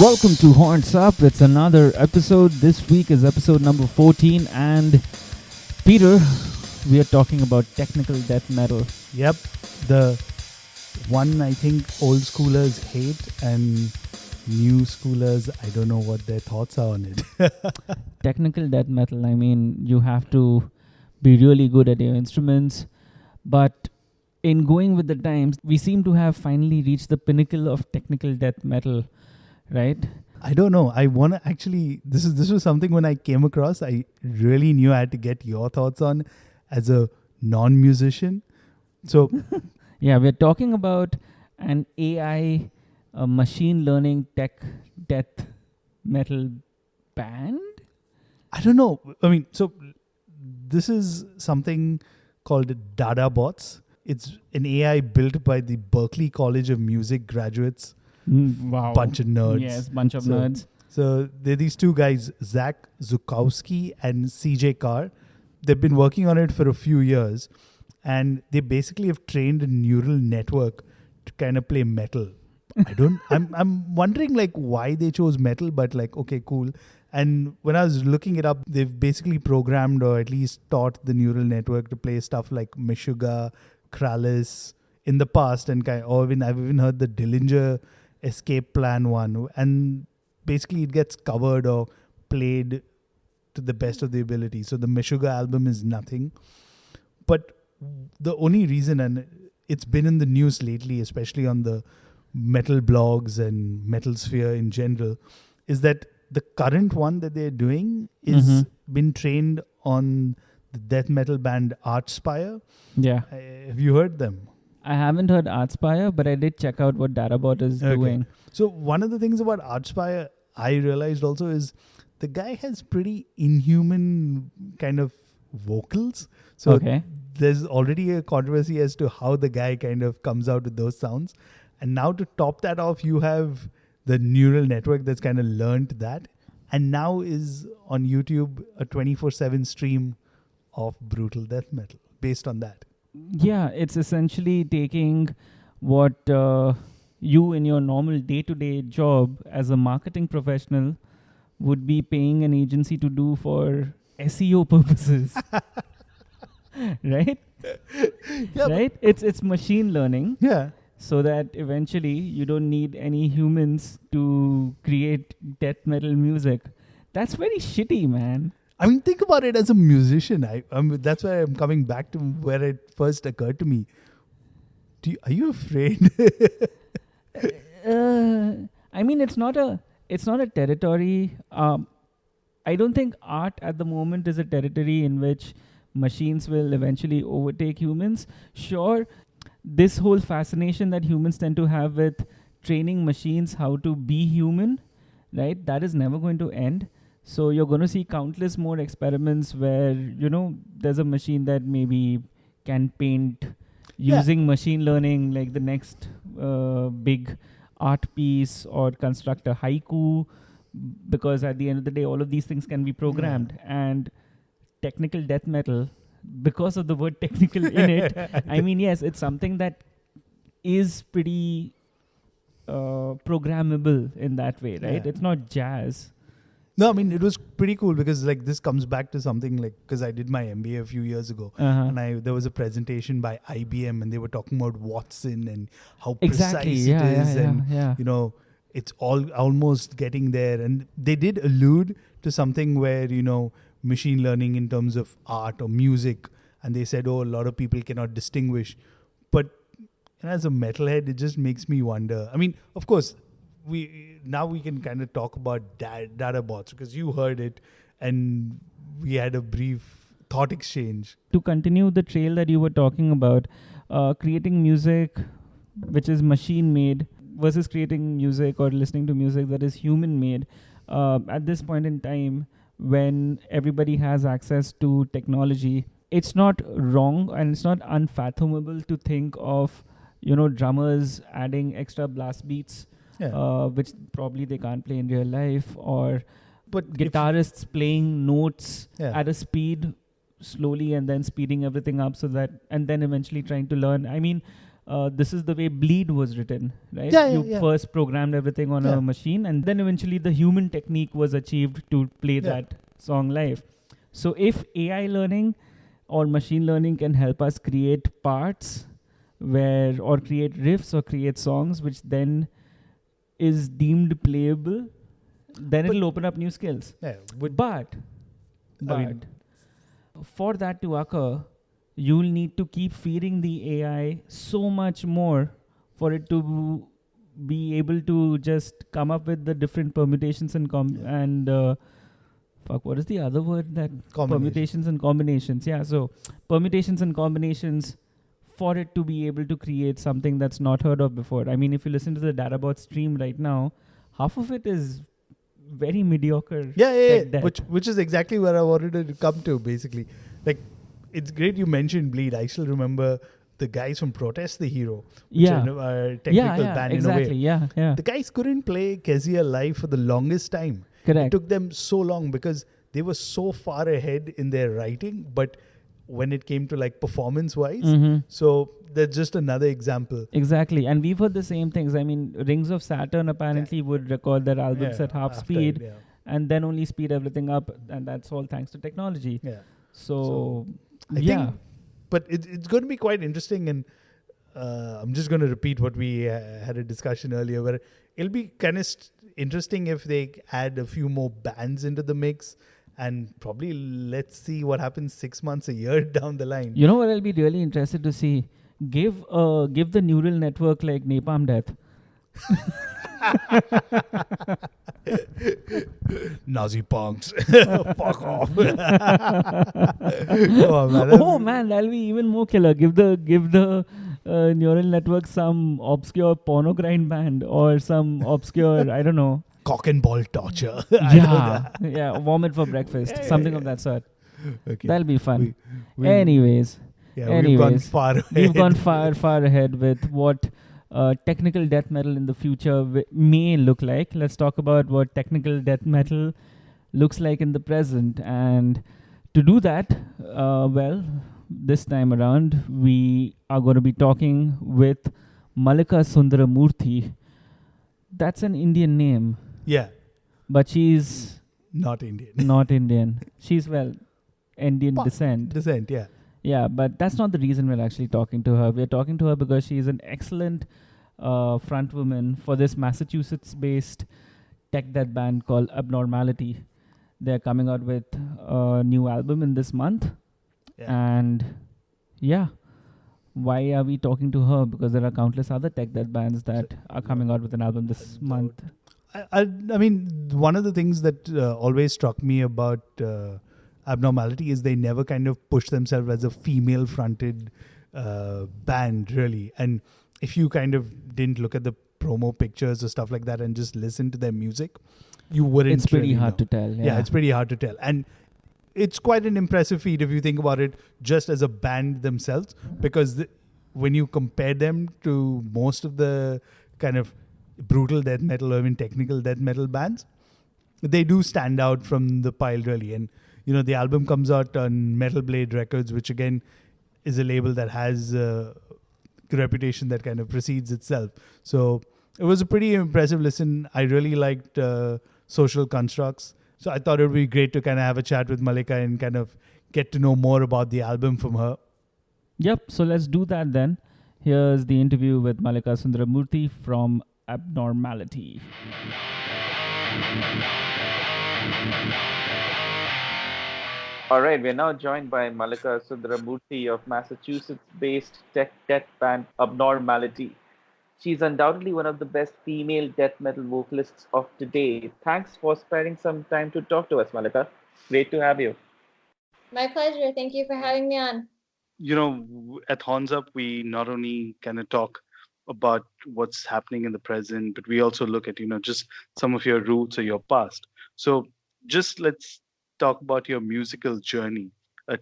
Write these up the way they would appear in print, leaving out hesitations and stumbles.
Welcome to Horns Up. It's another episode. This week is episode number 14. And Peter, we are talking about technical death metal. Yep, the one I think old schoolers hate and new schoolers, I don't know what their thoughts are on it. Technical death metal, I mean, you have to be really good at your instruments. But in going with the times, we seem to have finally reached the pinnacle of technical death metal, right? I don't know. I want to actually, this was something when I came across, I really knew I had to get your thoughts on as a non-musician. So, Yeah, we're talking about an AI, machine learning tech death metal band. I don't know. I mean, so this is something called Dadabots. It's an AI built by the Berklee College of Music graduates. Wow. Bunch of nerds. Yes, bunch of nerds. So they're these two guys, Zach Zukowski and CJ Carr. They've been working on it for a few years, and they basically have trained a neural network to kind of play metal. I'm wondering like why they chose metal, but like, okay, cool. And when I was looking it up, they've basically programmed or at least taught the neural network to play stuff like Meshuggah, Kralis in the past, and I've even heard the Dillinger Escape Plan one, and basically it gets covered or played to the best of the ability. So the Meshuggah album is nothing, but the only reason, and it's been in the news lately, especially on the metal blogs and metal sphere in general, is that the current one that they're doing is been trained on the death metal band Archspire. Yeah. Have you heard them? I haven't heard Archspire, but I did check out what Dadabot is doing. So one of the things about Archspire I realized also is the guy has pretty inhuman kind of vocals. So there's already a controversy as to how the guy kind of comes out with those sounds. And now to top that off, you have the neural network that's kind of learned that. And now is on YouTube a 24/7 stream of brutal death metal based on that. Yeah, it's essentially taking what you in your normal day-to-day job as a marketing professional would be paying an agency to do for SEO purposes. Right? Yeah, right? It's machine learning. Yeah. So that eventually you don't need any humans to create death metal music. That's very shitty, man. I mean, think about it as a musician. That's why I'm coming back to where it first occurred to me. Are you afraid? I mean, it's not a territory. I don't think art at the moment is a territory in which machines will eventually overtake humans. Sure, this whole fascination that humans tend to have with training machines how to be human, right? That is never going to end. So you're going to see countless more experiments where, there's a machine that maybe can paint using machine learning, like the next big art piece, or construct a haiku, because at the end of the day, all of these things can be programmed. And technical death metal, because of the word technical in it, I mean, yes, it's something that is pretty programmable in that way, right? Yeah. It's not jazz. No, I mean, it was pretty cool because like this comes back to something like, because I did my MBA a few years ago, and there was a presentation by IBM and they were talking about Watson and how precise it is, and it's all almost getting there. And they did allude to something where, machine learning in terms of art or music, and they said, a lot of people cannot distinguish. But as a metalhead, it just makes me wonder. I mean, of course, we can kind of talk about Dadabots because you heard it and we had a brief thought exchange. To continue the trail that you were talking about, creating music which is machine made versus creating music or listening to music that is human made, at this point in time when everybody has access to technology, it's not wrong and it's not unfathomable to think of drummers adding extra blast beats, which probably they can't play in real life, or guitarists playing notes at a speed slowly and then speeding everything up, so that, and then eventually trying to learn. I mean, this is the way Bleed was written, right? Yeah, You yeah. first programmed everything on Yeah. a machine, and then eventually the human technique was achieved to play Yeah. that song live. So if AI learning or machine learning can help us create parts or create riffs or create songs which then is deemed playable, then But- it'll open up new skills. Yeah. But I mean- for that to occur, you'll need to keep feeding the AI so much more for it to be able to just come up with the different permutations and what is the other word that permutations and combinations? Yeah, so permutations and combinations for it to be able to create something that's not heard of before. I mean, if you listen to the Dadabots stream right now, half of it is very mediocre. Yeah. Which is exactly where I wanted to come to, basically. Like, it's great you mentioned Bleed. I still remember the guys from Protest the Hero, which are a technical band exactly. in a way. Yeah. The guys couldn't play Kezia live for the longest time. Correct. It took them so long because they were so far ahead in their writing, but when it came to like performance-wise, so that's just another example. Exactly, and we've heard the same things. I mean, Rings of Saturn apparently would record their albums at half speed, and then only speed everything up, and that's all thanks to technology. Yeah. So I think, but it's going to be quite interesting, and I'm just going to repeat what we had a discussion earlier, where it'll be kind of interesting if they add a few more bands into the mix, and probably let's see what happens 6 months, a year down the line. You know what I'll be really interested to see? Give the neural network like Napalm Death. Nazi punks. Fuck off. Oh man, that'll be even more killer. Give the neural network some obscure porno grind band or some obscure, I don't know. Cock and ball torture. Vomit for breakfast. Something of that sort. Okay. That'll be fun. Anyways, we've gone far ahead. We've gone far ahead with what technical death metal in the future may look like. Let's talk about what technical death metal looks like in the present. And to do that, this time around, we are going to be talking with Mallika Sundaramurthy. That's an Indian name. Yeah. But she's not Indian. Not Indian. She's, Indian descent. Descent, yeah. Yeah, but that's not the reason we're actually talking to her. We're talking to her because she's an excellent frontwoman for this Massachusetts-based tech death band called Abnormality. They're coming out with a new album in this month. Yeah. And why are we talking to her? Because there are countless other tech death bands that are coming out with an album this month. I mean, one of the things that always struck me about Abnormality is they never kind of push themselves as a female-fronted band, really. And if you kind of didn't look at the promo pictures or stuff like that and just listen to their music, you wouldn't. It's pretty really hard know. to tell. Yeah, it's pretty hard to tell. And it's quite an impressive feat if you think about it, just as a band themselves, because when you compare them to most of the kind of brutal death metal or even technical death metal bands, they do stand out from the pile, really. And the album comes out on Metal Blade Records, which again is a label that has a reputation that kind of precedes itself. So it was a pretty impressive listen. I really liked Social Constructs. So I thought it would be great to kind of have a chat with Mallika and kind of get to know more about the album from her. Yep. So let's do that then. Here's the interview with Mallika Sundaramurthy from Abnormality. All right, we're now joined by Mallika Sundaramurthy of Massachusetts-based tech death band Abnormality. She's undoubtedly one of the best female death metal vocalists of today. Thanks for sparing some time to talk to us, Mallika. Great to have you. My pleasure. Thank you for having me on. At Horns Up, we not only kind of talk about what's happening in the present, but we also look at, just some of your roots or your past. So just let's talk about your musical journey.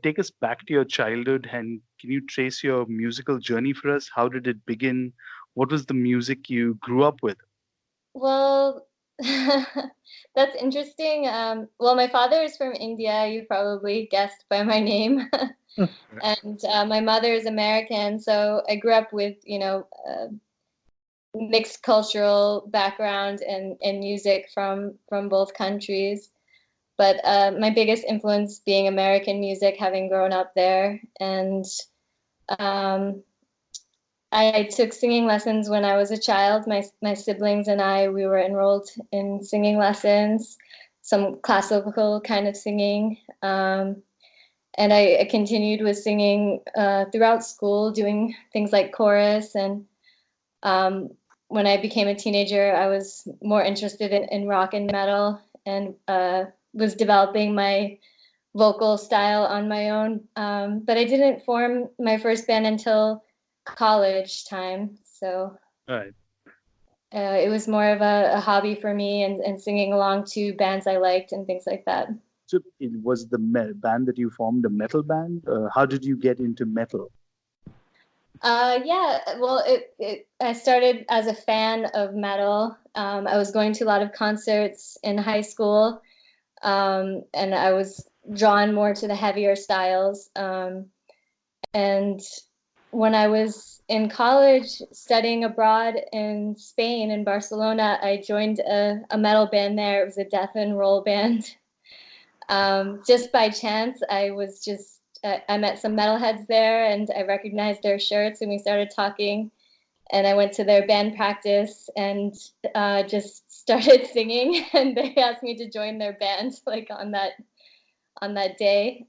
Take us back to your childhood, and can you trace your musical journey for us? How did it begin? What was the music you grew up with? Well, That's interesting. Well, my father is from India. You probably guessed by my name. And my mother is American. So I grew up with, mixed cultural background and music from both countries. But my biggest influence being American music, having grown up there. And um, I took singing lessons when I was a child. My siblings and I, we were enrolled in singing lessons, some classical kind of singing. And I continued with singing throughout school, doing things like chorus. And when I became a teenager, I was more interested in rock and metal, and was developing my vocal style on my own. But I didn't form my first band until college time. So Right. it was more of a hobby for me, and singing along to bands I liked and things like that. So it was the band that you formed, a metal band. How did you get into metal? Yeah, well, I started as a fan of metal. I was going to a lot of concerts in high school, and I was drawn more to the heavier styles. And when I was in college studying abroad in Spain, in Barcelona, I joined a metal band there. It was a death and roll band. Just by chance, I met some metalheads there, and I recognized their shirts, and we started talking. And I went to their band practice and just started singing, and they asked me to join their band like on that day.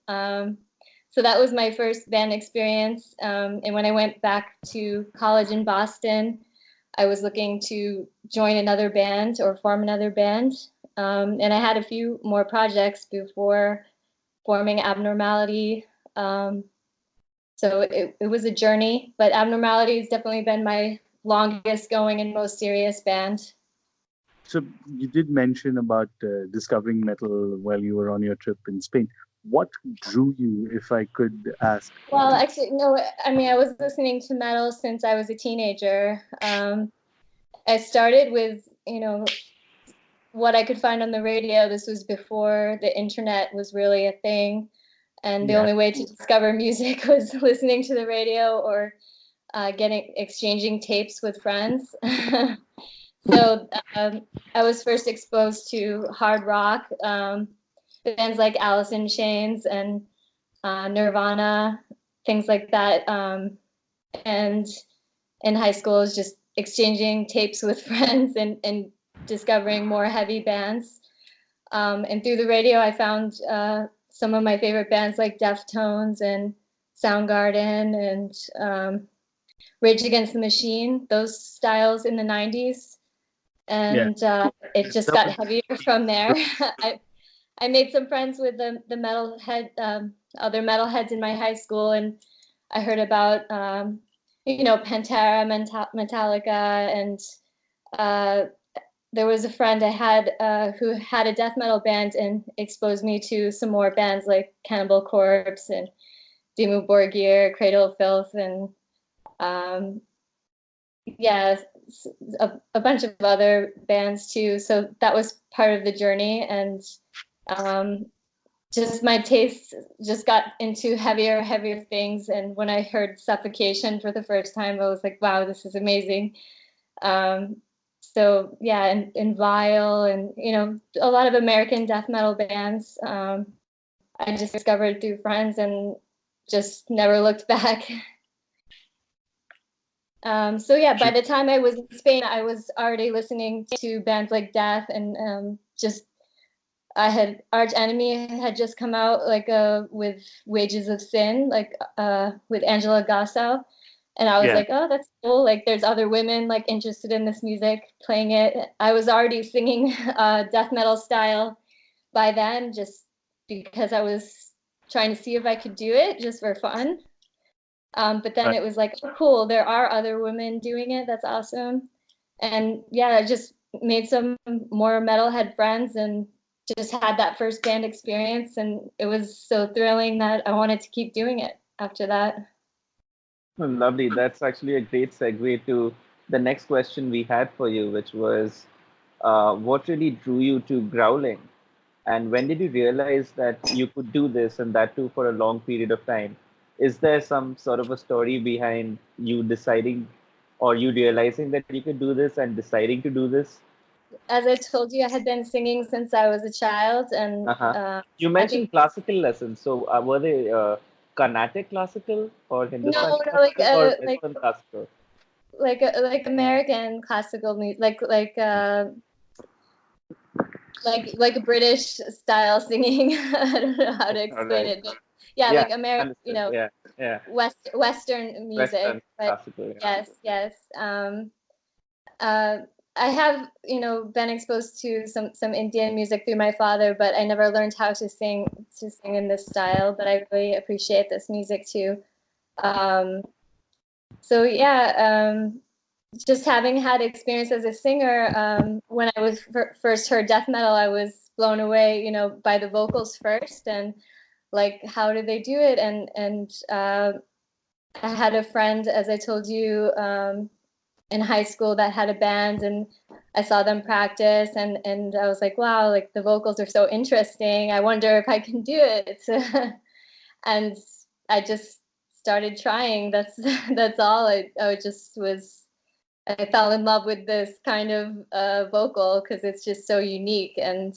So that was my first band experience. And when I went back to college in Boston, I was looking to join another band or form another band. And I had a few more projects before forming Abnormality. So it was a journey, but Abnormality has definitely been my longest going and most serious band. So you did mention about discovering metal while you were on your trip in Spain. What drew you, if I could ask? Well, actually, no, I mean, I was listening to metal since I was a teenager. I started with, what I could find on the radio. This was before the internet was really a thing. And the Yeah. only way to discover music was listening to the radio or exchanging tapes with friends. So I was first exposed to hard rock, bands like Alice in Chains and Nirvana, things like that. And in high school, I was just exchanging tapes with friends and discovering more heavy bands. And through the radio, I found some of my favorite bands like Deftones and Soundgarden and Rage Against the Machine, those styles in the 90s. Yeah. And it just That got was heavier from there. I made some friends with the metalhead, other metalheads in my high school, and I heard about Pantera, Metallica, and uh, there was a friend I had who had a death metal band and exposed me to some more bands like Cannibal Corpse and Dimmu Borgir, Cradle of Filth, and um, yeah, a bunch of other bands too. So that was part of the journey, and um, just my taste just got into heavier things. And when I heard Suffocation for the first time, I was like, wow, this is amazing. Um, so yeah, and Vile, and a lot of American death metal bands. I just discovered through friends and just never looked back. So yeah, by the time I was in Spain, I was already listening to bands like Death, and just I had Arch Enemy had just come out like with Wages of Sin, like with Angela Gasso. And I was yeah. like, oh, that's cool. Like there's other women like interested in this music, playing it. I was already singing death metal style by then, just because I was trying to see if I could do it just for fun. But then it was like, oh, cool, there are other women doing it. That's awesome. And yeah, I just made some more metalhead friends and just had that first band experience. And it was so thrilling that I wanted to keep doing it after that. Lovely. That's actually a great segue to the next question we had for you, which was what really drew you to growling? And when did you realize that you could do this and that too for a long period of time? Is there some sort of a story behind you deciding or you realizing that you could do this and deciding to do this? As I told you, I had been singing since I was a child, and Uh-huh. You I think mentioned classical lessons. So were they Carnatic classical or Hindustani no, classical or Western classical? like American classical music, like a British style singing. I don't know how to All explain right. it, but yeah, Yeah, like American, understood. Yeah, yeah. Western music. Western But classical. Yeah. yes. Uh, I have, been exposed to some Indian music through my father, but I never learned how to sing in this style. But I really appreciate this music too. Um, so yeah, just having had experience as a singer, when I was first heard death metal, I was blown away, by the vocals first, and like how did they do it? And I had a friend, as I told you, in high school that had a band, and I saw them practice, and I was like, wow, like the vocals are so interesting. I wonder if I can do it. And I just started trying. That's that's all. I just was. I fell in love with this kind of vocal because it's just so unique and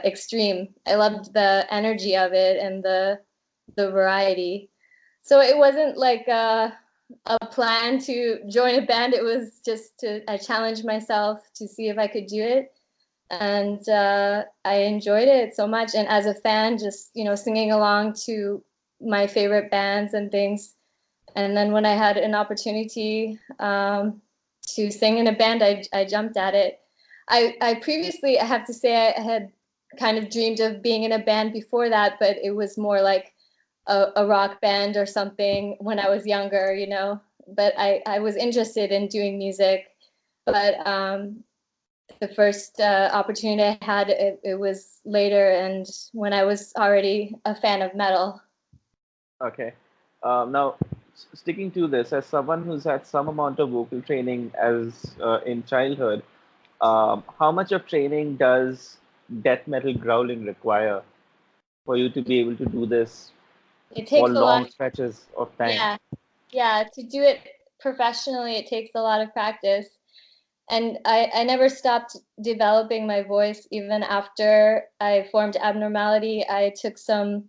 extreme. I loved the energy of it and the variety. So it wasn't like a plan to join a band. It was just I challenged myself to see if I could do it, and I enjoyed it so much. And as a fan, just singing along to my favorite bands and things. And then when I had an opportunity to sing in a band, I jumped at it. I previously, I have to say, I had kind of dreamed of being in a band before that, but it was more like a rock band or something when I was younger. But I was interested in doing music. But the first opportunity I had, it was later, and when I was already a fan of metal. Okay. Now, sticking to this, as someone who's had some amount of vocal training as in childhood, how much of training does death metal growling require for you to be able to do this It for takes a long lot. stretches of time? Yeah, yeah. To do it professionally, it takes a lot of practice. And I never stopped developing my voice even after I formed Abnormality. I took some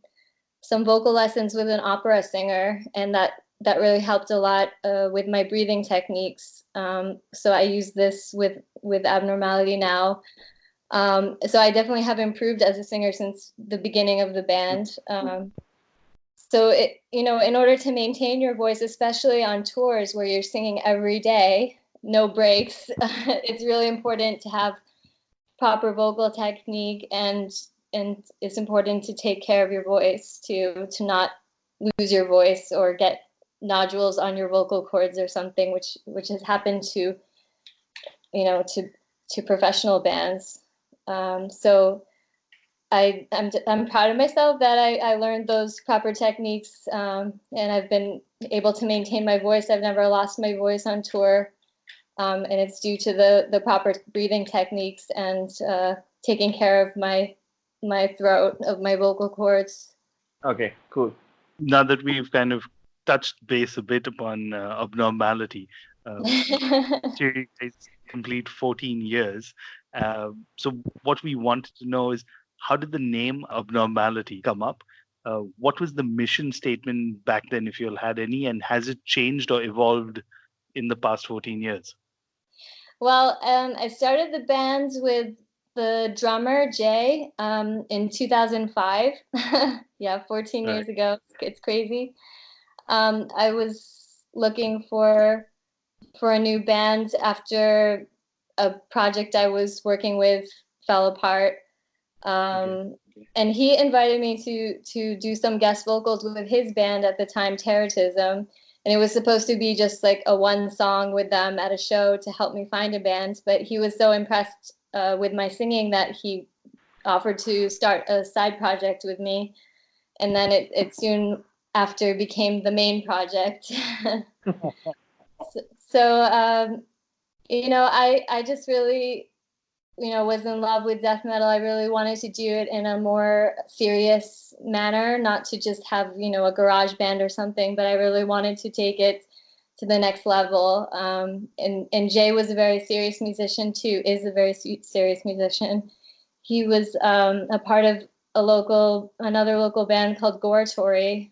vocal lessons with an opera singer, and that really helped a lot with my breathing techniques. So I use this with Abnormality now. So I definitely have improved as a singer since the beginning of the band. So in order to maintain your voice, especially on tours where you're singing every day, no breaks, it's really important to have proper vocal technique, and it's important to take care of your voice to not lose your voice or get nodules on your vocal cords or something, which has happened to to professional bands. So I'm proud of myself that I learned those proper techniques, and I've been able to maintain my voice. I've never lost my voice on tour, and it's due to the proper breathing techniques and taking care of my throat, of my vocal cords. Okay, cool. Now that we've kind of touched base a bit upon abnormality, you guys complete 14 years. So what we wanted to know is how did the name abnormality come up? What was the mission statement back then, if you all had any, and has it changed or evolved in the past 14 years? Well, I started the band with the drummer Jay in 2005. Yeah, 14 Right. years ago. It's crazy. I was looking for a new band after a project I was working with fell apart. Okay. And he invited me to do some guest vocals with his band at the time, Terrorism. And it was supposed to be just like a one song with them at a show to help me find a band. But he was so impressed with my singing that he offered to start a side project with me. And then it soon after became the main project. So I just really was in love with death metal, I really wanted to do it in a more serious manner, not to just have, a garage band or something, but I really wanted to take it to the next level. And Jay was a very serious musician too, is a very serious musician. He was a part of another local band called Goratory,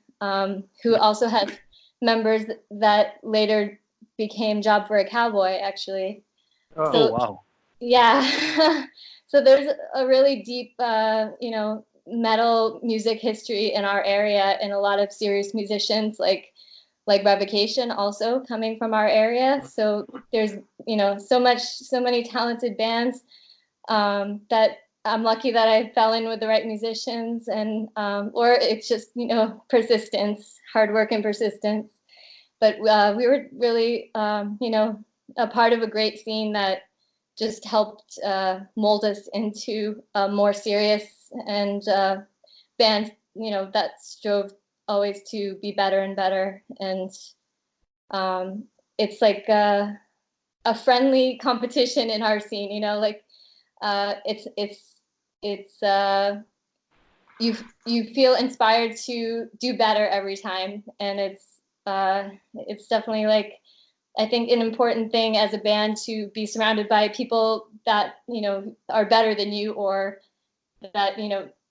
who also had members that later became Job for a Cowboy, actually. Oh, Oh, So wow. yeah. So there's a really deep, metal music history in our area, and a lot of serious musicians like Revocation also coming from our area. So there's, so many talented bands, that I'm lucky that I fell in with the right musicians, and or it's just, persistence, hard work and persistence. But we were really, a part of a great scene that just helped mold us into a more serious and band, that strove always to be better and better. And it's like a friendly competition in our scene, like it's you feel inspired to do better every time, and it's definitely like, I think, an important thing as a band to be surrounded by people that, are better than you, or that,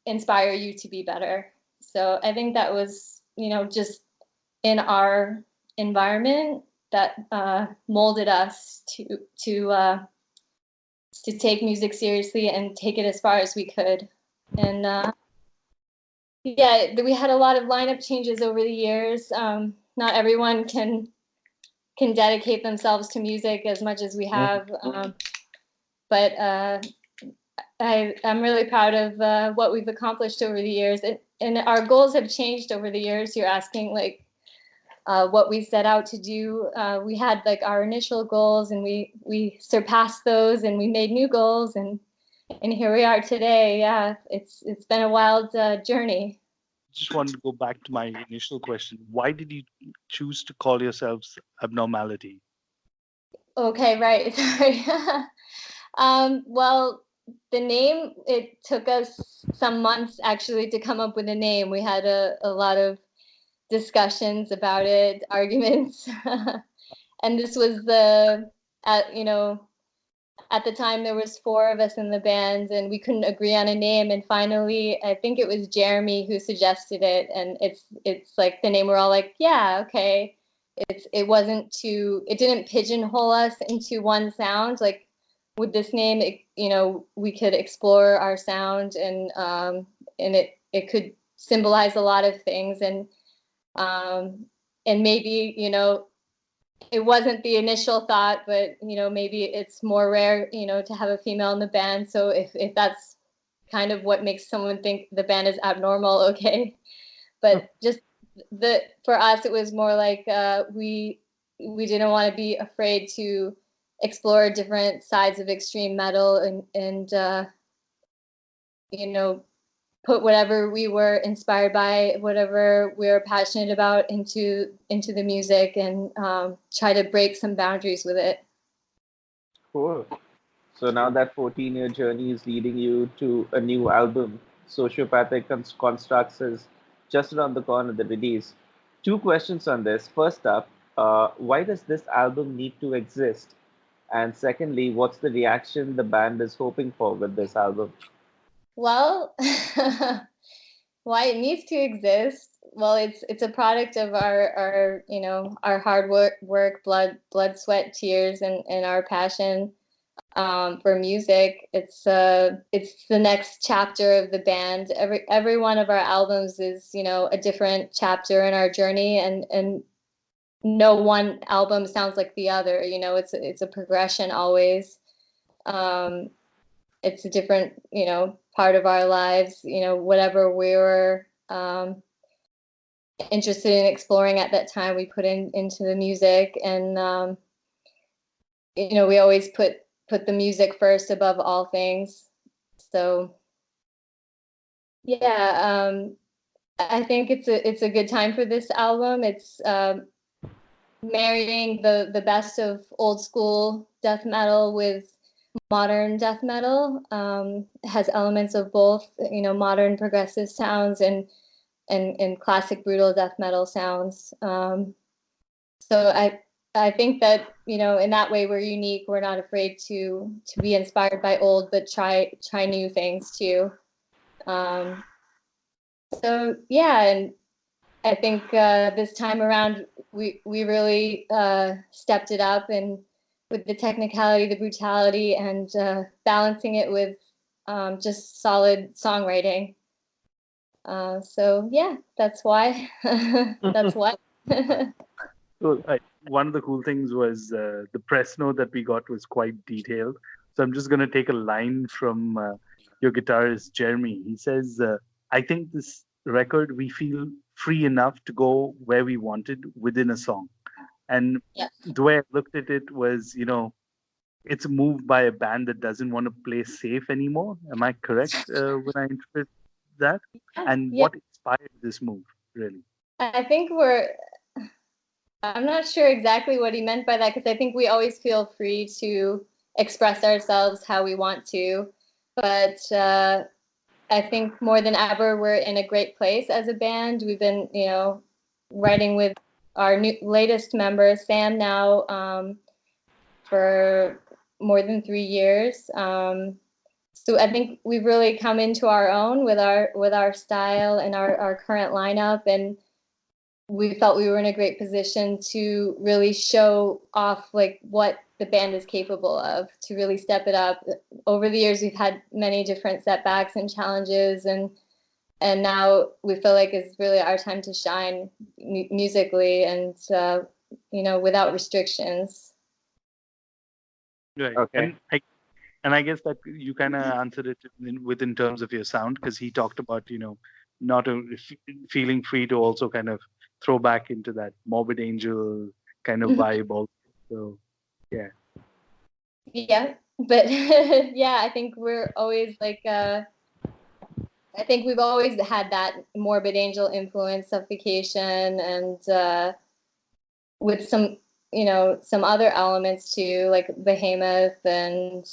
inspire you to be better. So I think that was, just in our environment that molded us to take music seriously and take it as far as we could. And yeah, we had a lot of lineup changes over the years. Not everyone can dedicate themselves to music as much as we have. But I'm really proud of what we've accomplished over the years. And our goals have changed over the years. You're asking like what we set out to do. We had like our initial goals, and we surpassed those, and we made new goals, and here we are today. Yeah, it's been a wild journey. Just wanted to go back to my initial question. Why did you choose to call yourselves Abnormality? Okay, right. Sorry. Well, the name, it took us some months actually to come up with a name. We had a lot of discussions about it, arguments. And this was at, at the time there was four of us in the band, and we couldn't agree on a name. And finally, I think it was Jeremy who suggested it. And it's like the name, we're all like, yeah, okay. It didn't pigeonhole us into one sound. Like with this name, we could explore our sound, and it could symbolize a lot of things. And maybe, it wasn't the initial thought, but maybe it's more rare, to have a female in the band. So if that's kind of what makes someone think the band is abnormal, okay. But just for us, it was more like we didn't want to be afraid to explore different sides of extreme metal, and put whatever we were inspired by, whatever we were passionate about, into the music, and try to break some boundaries with it. cool. So now that 14-year journey is leading you to a new album. Sociopathic Constructs is just around the corner, the release. Two questions on this. First up, why does this album need to exist? And secondly, what's the reaction the band is hoping for with this album? Well, why it needs to exist? Well, it's a product of our hard work, blood, sweat, tears, and our passion for music. It's the next chapter of the band. Every one of our albums is, a different chapter in our journey, and no one album sounds like the other. It's a progression always. Um, it's a different, part of our lives. Whatever we were interested in exploring at that time, we put into the music, and we always put the music first above all things. So yeah, I think it's a good time for this album. It's marrying the best of old school death metal with modern death metal. Has elements of both, modern progressive sounds and classic brutal death metal sounds. So I think that, in that way we're unique. We're not afraid to be inspired by old, but try new things too. So yeah, and I think this time around we really stepped it up, and with the technicality, the brutality, and balancing it with just solid songwriting. So yeah, that's why. That's why. So one of the cool things was the press note that we got was quite detailed. So I'm just going to take a line from your guitarist, Jeremy. He says, I think this record, we feel free enough to go where we wanted within a song. And Yeah. the way I looked at it was, it's a move by a band that doesn't want to play safe anymore. Am I correct when I interpret that? And Yeah. what inspired this move, really? I think I'm not sure exactly what he meant by that, because I think we always feel free to express ourselves how we want to. But I think more than ever, we're in a great place as a band. We've been, writing with our latest member, Sam, now for more than 3 years. So I think we've really come into our own with our style and our current lineup, and we felt we were in a great position to really show off like what the band is capable of, to really step it up. Over the years, we've had many different setbacks and challenges, and now we feel like it's really our time to shine musically, and without restrictions. Right. Okay. And I guess that you kind of answered it within terms of your sound, because he talked about, not feeling free to also kind of throw back into that Morbid Angel kind of vibe also. So, yeah. Yeah, but yeah, I think we're always like, I think we've always had that Morbid Angel influence, Suffocation, and with some other elements too, like Behemoth, and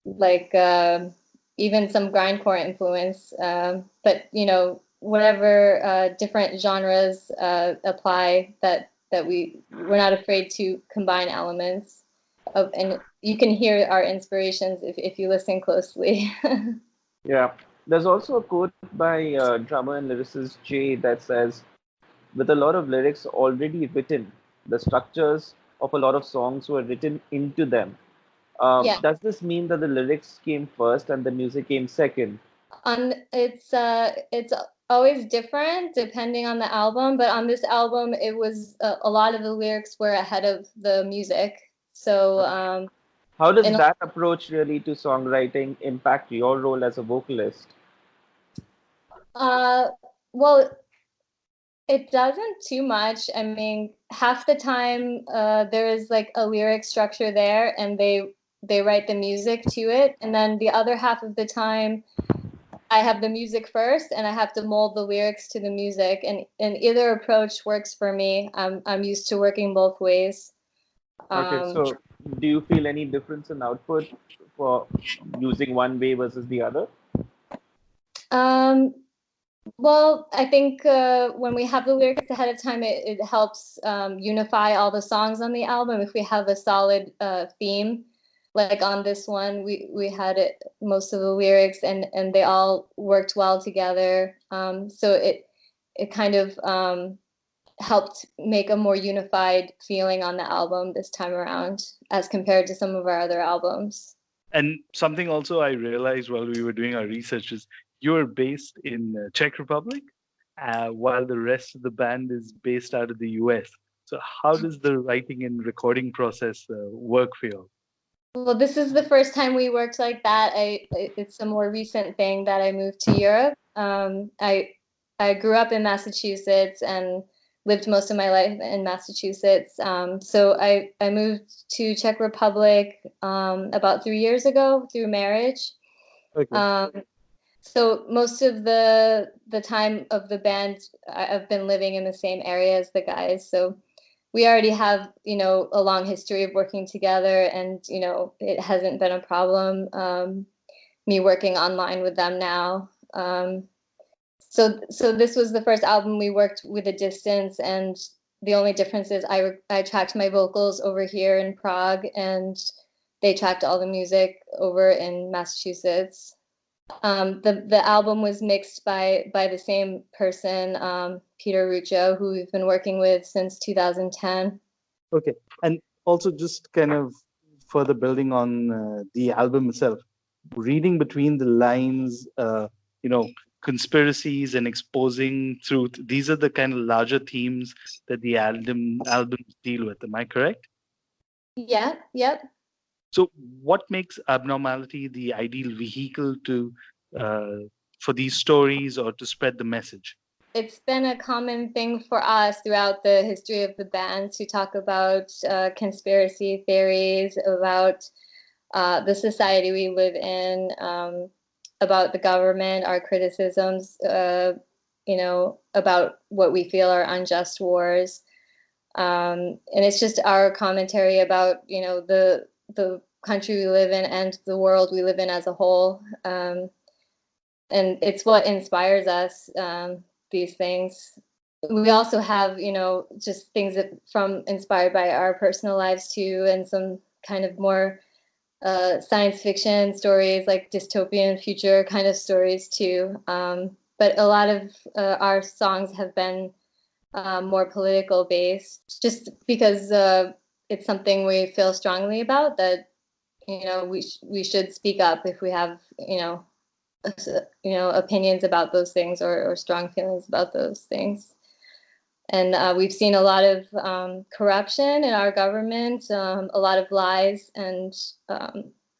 like even some grindcore influence. But whatever different genres apply, that we're not afraid to combine elements of, and you can hear our inspirations if you listen closely. Yeah. There's also a quote by drummer and lyricist Jay that says, with a lot of lyrics already written, the structures of a lot of songs were written into them. Yeah. Does this mean that the lyrics came first and the music came second? It's always different depending on the album, but on this album it was a lot of the lyrics were ahead of the music. So How does and that approach really to songwriting impact your role as a vocalist? well, it doesn't too much. I mean, half the time there is like a lyric structure there, and they write the music to it, and then the other half of the time I have the music first, and I have to mold the lyrics to the music, and either approach works for me. I'm used to working both ways. Okay, Um, so do you feel any difference in output for using one way versus the other? um, well, I think when we have the lyrics ahead of time, it helps unify all the songs on the album. If we have a solid theme, like on this one, we had most of the lyrics, and they all worked well together. So it kind of helped make a more unified feeling on the album this time around as compared to some of our other albums. And something also I realized while we were doing our research is you're based in Czech Republic, while the rest of the band is based out of the US. So how does the writing and recording process work for you? Well, this is the first time we worked like that. It's a more recent thing that I moved to Europe. I grew up in Massachusetts and lived most of my life in Massachusetts. So I moved to Czech Republic about 3 years ago through marriage. Okay. So most of the time of the band, I've been living in the same area as the guys. So we already have, a long history of working together, and, it hasn't been a problem, me working online with them now. So this was the first album we worked with a distance, and the only difference is I tracked my vocals over here in Prague, and they tracked all the music over in Massachusetts. The album was mixed by the same person, Peter Ruccio, who we've been working with since 2010. Okay, and also just kind of further building on the album itself, reading between the lines, conspiracies and exposing truth. These are the kind of larger themes that the albums deal with. Am I correct? Yeah. Yep. So, what makes Abnormality the ideal vehicle to for these stories or to spread the message? It's been a common thing for us throughout the history of the band to talk about conspiracy theories, about the society we live in, about the government, our criticisms, about what we feel are unjust wars. And it's just our commentary about, the country we live in and the world we live in as a whole. And it's what inspires us, these things. We also have, just things from inspired by our personal lives too, and some kind of more science fiction stories, like dystopian future kind of stories too. But a lot of our songs have been more political based, just because it's something we feel strongly about, that we should speak up if we have opinions about those things, or strong feelings about those things. And we've seen a lot of corruption in our government, a lot of lies, and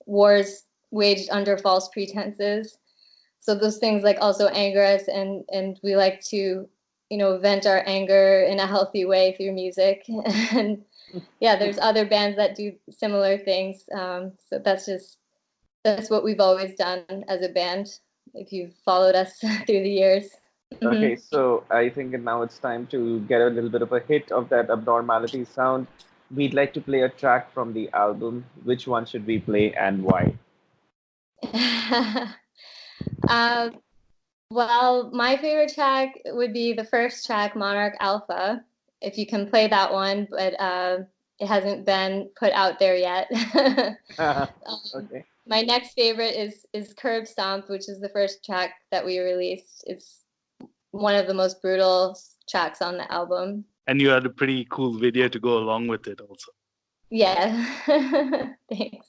wars waged under false pretenses. So those things also anger us, and we like to vent our anger in a healthy way through music. And yeah, there's other bands that do similar things. So that's what we've always done as a band, if you've followed us through the years. Okay, so I think now it's time to get a little bit of a hit of that Abnormality sound. We'd like to play a track from the album. Which one should we play and why? Well, my favorite track would be the first track, Monarch Alpha, if you can play that one, but it hasn't been put out there yet. Okay. My next favorite is Curb Stomp, which is the first track that we released. It's one of the most brutal tracks on the album. And you had a pretty cool video to go along with it also. Yeah. Thanks.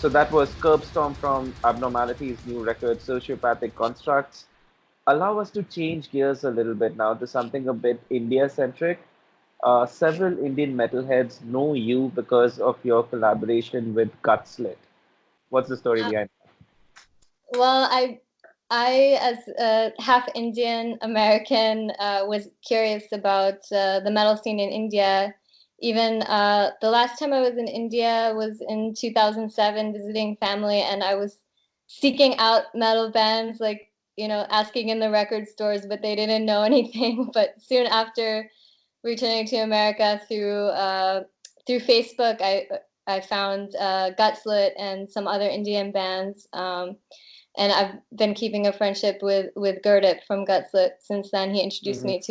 So that was Curbstorm from Abnormality's new record, Sociopathic Constructs. Allow us to change gears a little bit now to something a bit India centric. Several Indian metalheads know you because of your collaboration with Gutslit. What's the story Uh, behind well, I, as a half Indian American, was curious about the metal scene in India. Even the last time I was in India was in 2007, visiting family, and I was seeking out metal bands, like, asking in the record stores, but they didn't know anything. But soon after returning to America through Facebook, I found Gutslit and some other Indian bands. And I've been keeping a friendship with Gurdip from Gutslit since then. He introduced it? me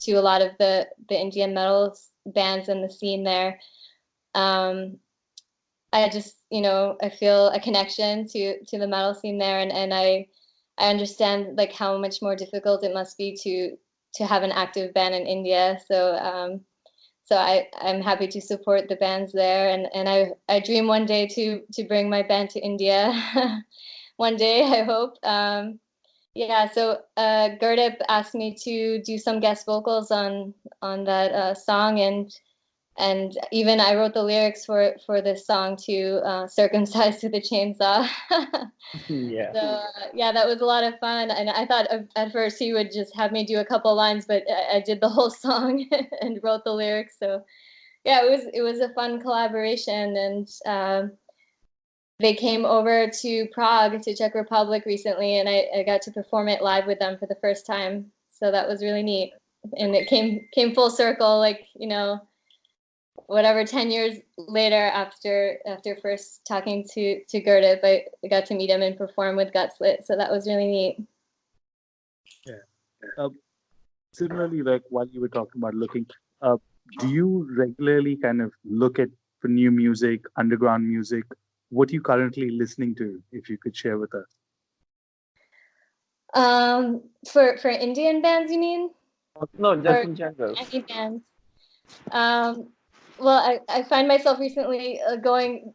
to a lot of the Indian metal bands in the scene there. Um, I just, I feel a connection to the metal scene there, and I understand like how much more difficult it must be to have an active band in India. So I'm happy to support the bands there, and I dream one day to bring my band to India. One day, I hope. Yeah, so Gurdip asked me to do some guest vocals on that song, and even I wrote the lyrics for this song to "Circumcised with a Chainsaw." Yeah. So yeah, that was a lot of fun, and I thought at first he would just have me do a couple lines, but I did the whole song and wrote the lyrics. So yeah, it was a fun collaboration, and they came over to Prague, to Czech Republic recently, and I got to perform it live with them for the first time. So that was really neat, and it came full circle, like, whatever 10 years later after first talking to Gurdip, I got to meet him and perform with Gutslit. So that was really neat. Yeah. Similarly, like while you were talking about looking, uh, do you regularly kind of look at for new music, underground music? What are you currently listening to, if you could share with us? For Indian bands, you mean? No, just Or in general. any bands? Um, well, I find myself recently going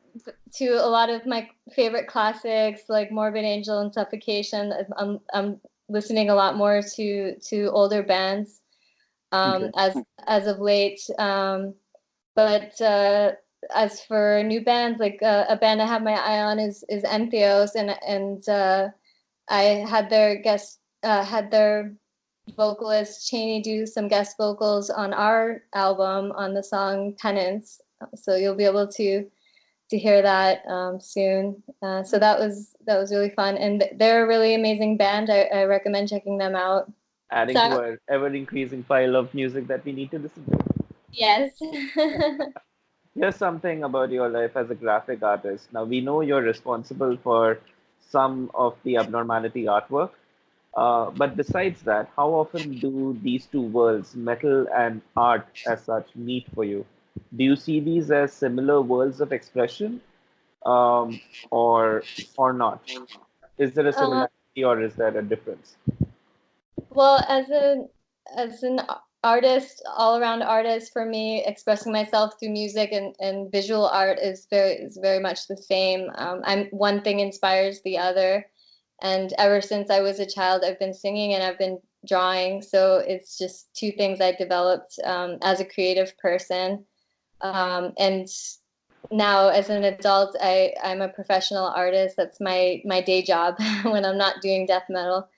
to a lot of my favorite classics, like Morbid Angel and Suffocation. I'm listening a lot more to older bands Okay. as of late. But as for new bands, like a band I have my eye on is Entheos, and I had their vocalist Cheney do some guest vocals on our album on the song Penance. So you'll be able to hear that soon. So that was really fun, and they're a really amazing band. I recommend checking them out. Adding to So our ever increasing pile of music that we need to listen to. yes. Here's something about your life as a graphic artist. Now, we know you're responsible for some of the abnormality artwork, but besides that, how often do these two worlds, metal and art as such, meet for you? Do you see these as similar worlds of expression, um, or not? Is there a uh, similarity or is there a difference? Well, as an artist, all around artist, for me, expressing myself through music and visual art is very much the same. I'm one thing inspires the other, and ever since I was a child, I've been singing and I've been drawing. So it's just two things I developed as a creative person, and now as an adult, I'm a professional artist. That's my day job when I'm not doing death metal.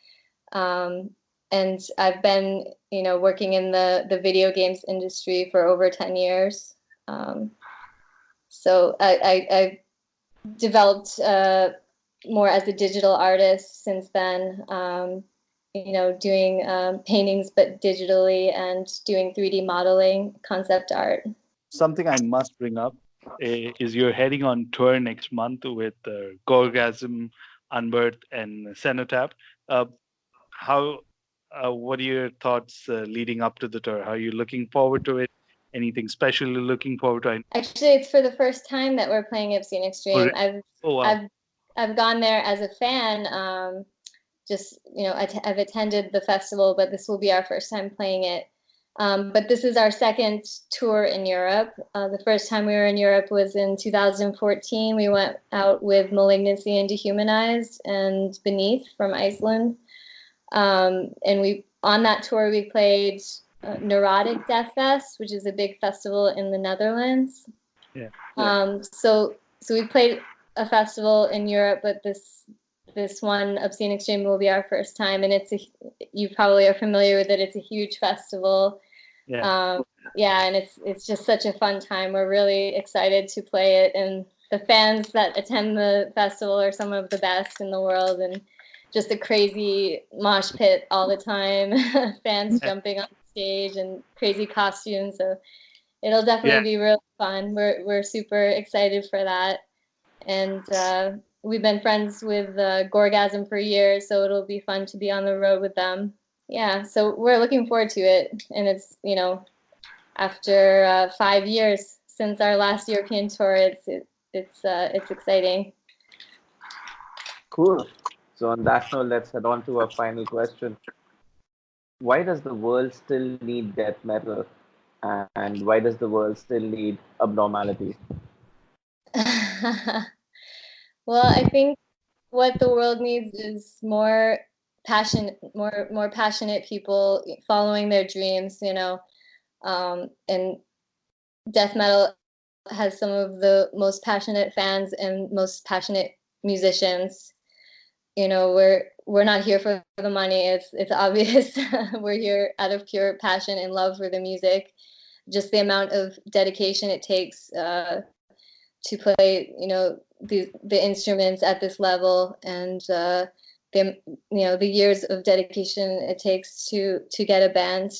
Um, and I've been, working in the video games industry for over 10 years. Um, so I developed more as a digital artist since then, doing paintings but digitally, and doing 3D modeling, concept art. Something I must bring up is you're heading on tour next month with Gorgasm, Unbirth, and Cenotaph. Uh, how? What are your thoughts leading up to the tour? How are you looking forward to it? Anything special you're looking forward to? Actually, it's for the first time that we're playing Obscene Extreme. Oh wow! I've gone there as a fan. Just I've attended the festival, but this will be our first time playing it. But this is our second tour in Europe. The first time we were in Europe was in 2014. We went out with Malignancy and Dehumanized and Beneath from Iceland. And on that tour, we played Neurotic Death Fest, which is a big festival in the Netherlands. So we played a festival in Europe, but this one, Obscene Extreme, will be our first time, and you probably are familiar with it. It's a huge festival. And it's just such a fun time. We're really excited to play it, and the fans that attend the festival are some of the best in the world, and just a crazy mosh pit all the time. Fans jumping on stage and crazy costumes. So it'll definitely be real fun. We're super excited for that, and we've been friends with Gorgasm for years, so it'll be fun to be on the road with them. Yeah, so we're looking forward to it, and it's after 5 years since our last European tour, it's exciting. Cool. So on that note, let's head on to our final question. Why does the world still need death metal, and why does the world still need Abnormality? Well, I think what the world needs is more passionate people following their dreams, and death metal has some of the most passionate fans and most passionate musicians. We're not here for the money. It's obvious. We're here out of pure passion and love for the music. Just the amount of dedication it takes to play, the instruments at this level, and the years of dedication it takes to get a band,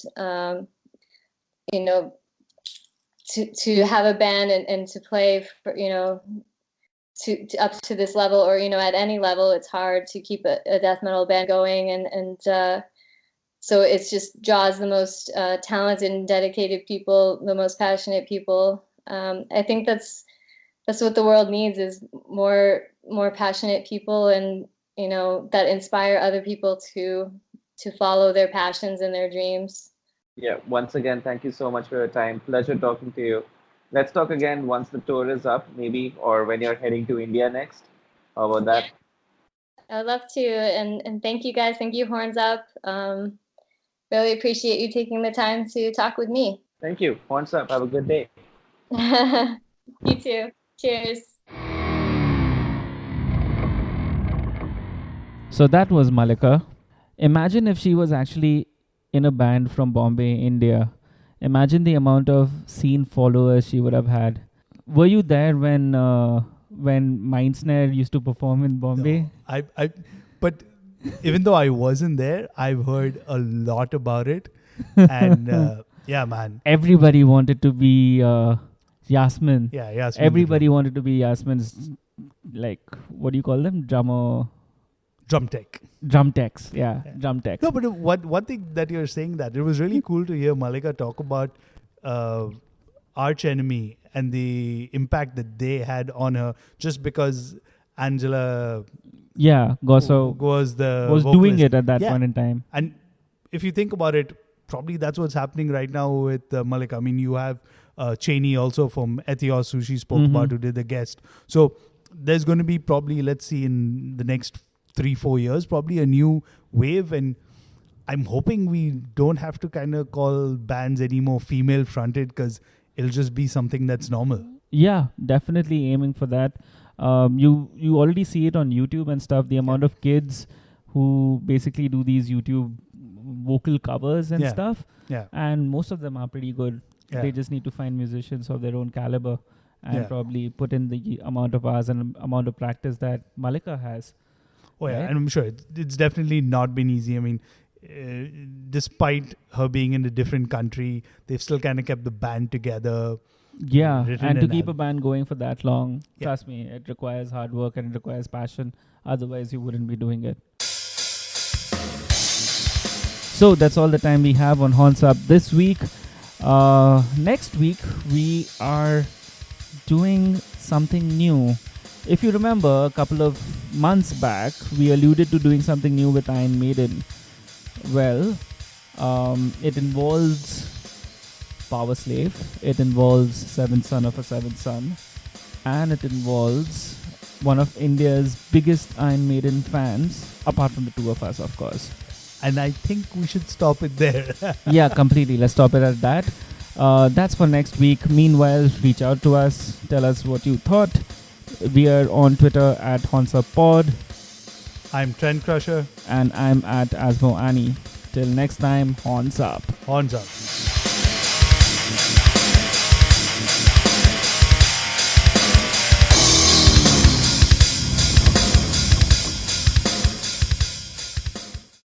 to have a band and to play for, to up to this level, or at any level. It's hard to keep a death metal band going, and so it's just draws the most talented and dedicated people, the most passionate people. I think that's what the world needs, is more passionate people, and that inspire other people to follow their passions and their dreams. Yeah, once again, thank you so much for your time. Pleasure talking to you. Let's talk again once the tour is up, maybe, or when you're heading to India next. How about that? I'd love to, and thank you guys. Thank you, Horns Up. Really appreciate you taking the time to talk with me. Thank you. Horns Up. Have a good day. You too. Cheers. So that was Mallika. Imagine if she was actually in a band from Bombay, India. Imagine the amount of scene followers she would have had. Were you there when Mindsnare used to perform in Bombay? No, but even though I wasn't there, I've heard a lot about it, and yeah, man. Everybody wanted to be Yasmin. Yeah, Yasmin. Everybody wanted to be Yasmin's, like, what do you call them? Drum tech. Drum techs, yeah. Drum techs. No, but one thing that you're saying, that it was really cool to hear Mallika talk about Arch Enemy and the impact that they had on her, just because Angela Gosso was doing it at that point in time. And if you think about it, probably that's what's happening right now with Mallika. I mean, you have Cheney also from Ethios, who she spoke about, who did the guest. So there's going to be probably, let's see, in the next 3-4 years, probably a new wave, and I'm hoping we don't have to kind of call bands anymore female fronted, because it'll just be something that's normal. Yeah, definitely aiming for that. You already see it on YouTube and stuff, the amount of kids who basically do these YouTube vocal covers and stuff, and most of them are pretty good. They just need to find musicians of their own caliber and probably put in the amount of hours and amount of practice that Mallika has. Oh yeah, and I'm sure it's definitely not been easy. I mean, despite her being in a different country, they've still kind of kept the band together. Yeah, and to keep a band going for that long, trust me, it requires hard work and it requires passion. Otherwise, you wouldn't be doing it. So that's all the time we have on Horns Up this week. Next week, we are doing something new. If you remember, a couple of months back, we alluded to doing something new with Iron Maiden. Well, it involves Power Slave. It involves Seventh Son of a Seventh Son. And it involves one of India's biggest Iron Maiden fans, apart from the two of us, of course. And I think we should stop it there. Yeah, completely. Let's stop it at that. That's for next week. Meanwhile, reach out to us. Tell us what you thought. We are on Twitter at HonsupPod. I'm Trend Crusher. And I'm at Asmo Annie. Till next time, horns up. Horns up.